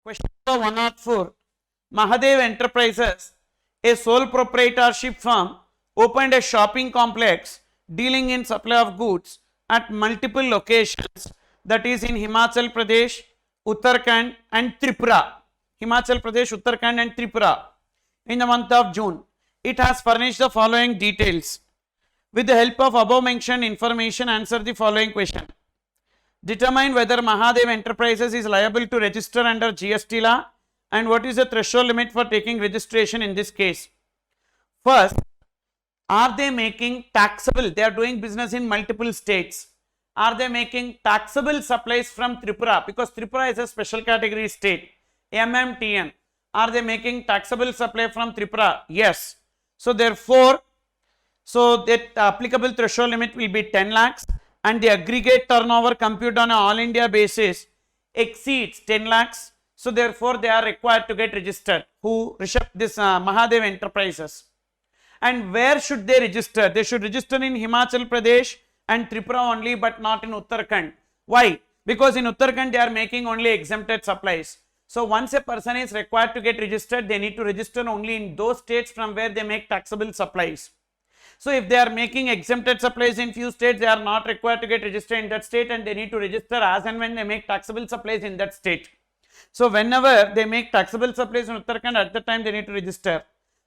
Question number 104. Mahadev Enterprises, a sole proprietorship firm, opened a shopping complex dealing in supply of goods at multiple locations, that is in Himachal Pradesh, Uttarakhand and Tripura. Himachal Pradesh, Uttarakhand and Tripura in the month of June. It has furnished the following details. With the help of above mentioned information, answer the following question. Determine whether Mahadev Enterprises is liable to register under GST law and what is the threshold limit for taking registration in this case. First, are they making taxable? They are doing business in multiple states. Are they making taxable supplies from Tripura? Because Tripura is a special category state. MMTN. Are they making taxable supply from Tripura? Yes. So therefore, that applicable threshold limit will be 10 lakhs and the aggregate turnover computed on an all India basis exceeds 10 lakhs. So therefore, they are required to get registered. Who? This Mahadev Enterprises. And where should they register? They should register in Himachal Pradesh and Tripura only, but not in Uttarakhand. Why? Because in Uttarakhand they are making only exempted supplies. So once a person is required to get registered, they need to register only in those states from where they make taxable supplies. So if they are making exempted supplies in few states, they are not required to get registered in that state and they need to register as and when they make taxable supplies in that state. So whenever they make taxable supplies in Uttarakhand, at that time they need to register.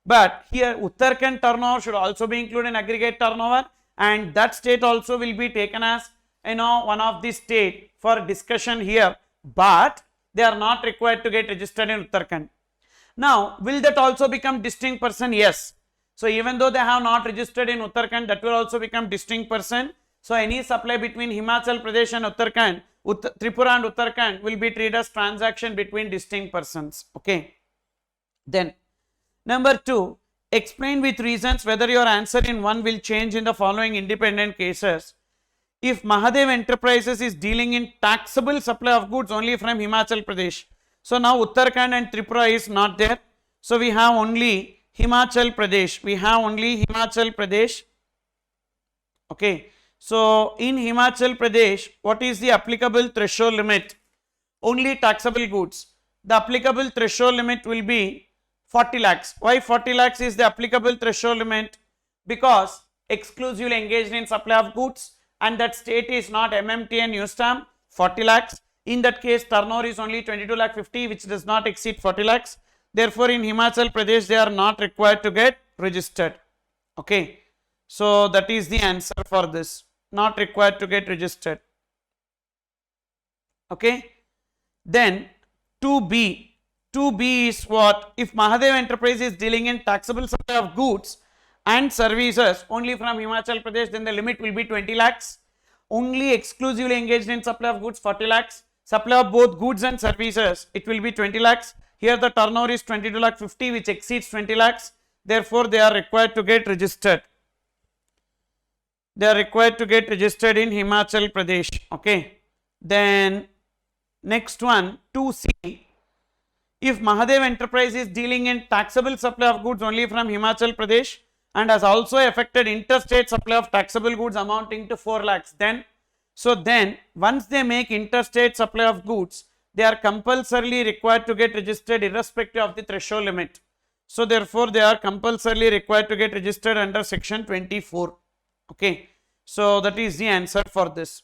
But here Uttarakhand turnover should also be included in aggregate turnover, and that state also will be taken as one of the state for discussion here, but they are not required to get registered in Uttarakhand. Now, will that also become distinct person? Yes. So even though they have not registered in Uttarakhand, that will also become distinct person. So any supply between Himachal Pradesh and Uttarakhand, Tripura and Uttarakhand will be treated as transaction between distinct persons. Okay. Then number 2, explain with reasons whether your answer in 1 will change in the following independent cases. If Mahadev Enterprises is dealing in taxable supply of goods only from Himachal Pradesh. So now Uttarakhand and Tripura is not there. So we have only Himachal Pradesh. We have only Himachal Pradesh. Okay. So in Himachal Pradesh, what is the applicable threshold limit? Only taxable goods. The applicable threshold limit will be 40 lakhs. Why 40 lakhs is the applicable threshold limit? Because exclusively engaged in supply of goods and that state is not MMTN new stamp, 40 lakhs. In that case, turnover is only 22 lakh 50, which does not exceed 40 lakhs. Therefore, in Himachal Pradesh, they are not required to get registered. Okay. So that is the answer for this. Not required to get registered. Okay. Then 2B. 2B is what? If Mahadev Enterprise is dealing in taxable supply of goods and services only from Himachal Pradesh, then the limit will be 20 lakhs. Only exclusively engaged in supply of goods, 40 lakhs. Supply of both goods and services, it will be 20 lakhs. Here the turnover is 22 lakh 50, which exceeds 20 lakhs. Therefore, they are required to get registered. They are required to get registered in Himachal Pradesh. Okay. Then next one, 2C. If Mahadev Enterprise is dealing in taxable supply of goods only from Himachal Pradesh and has also affected interstate supply of taxable goods amounting to 4 lakhs, then once they make interstate supply of goods, they are compulsorily required to get registered irrespective of the threshold limit. So therefore, they are compulsorily required to get registered under section 24. Okay. So that is the answer for this.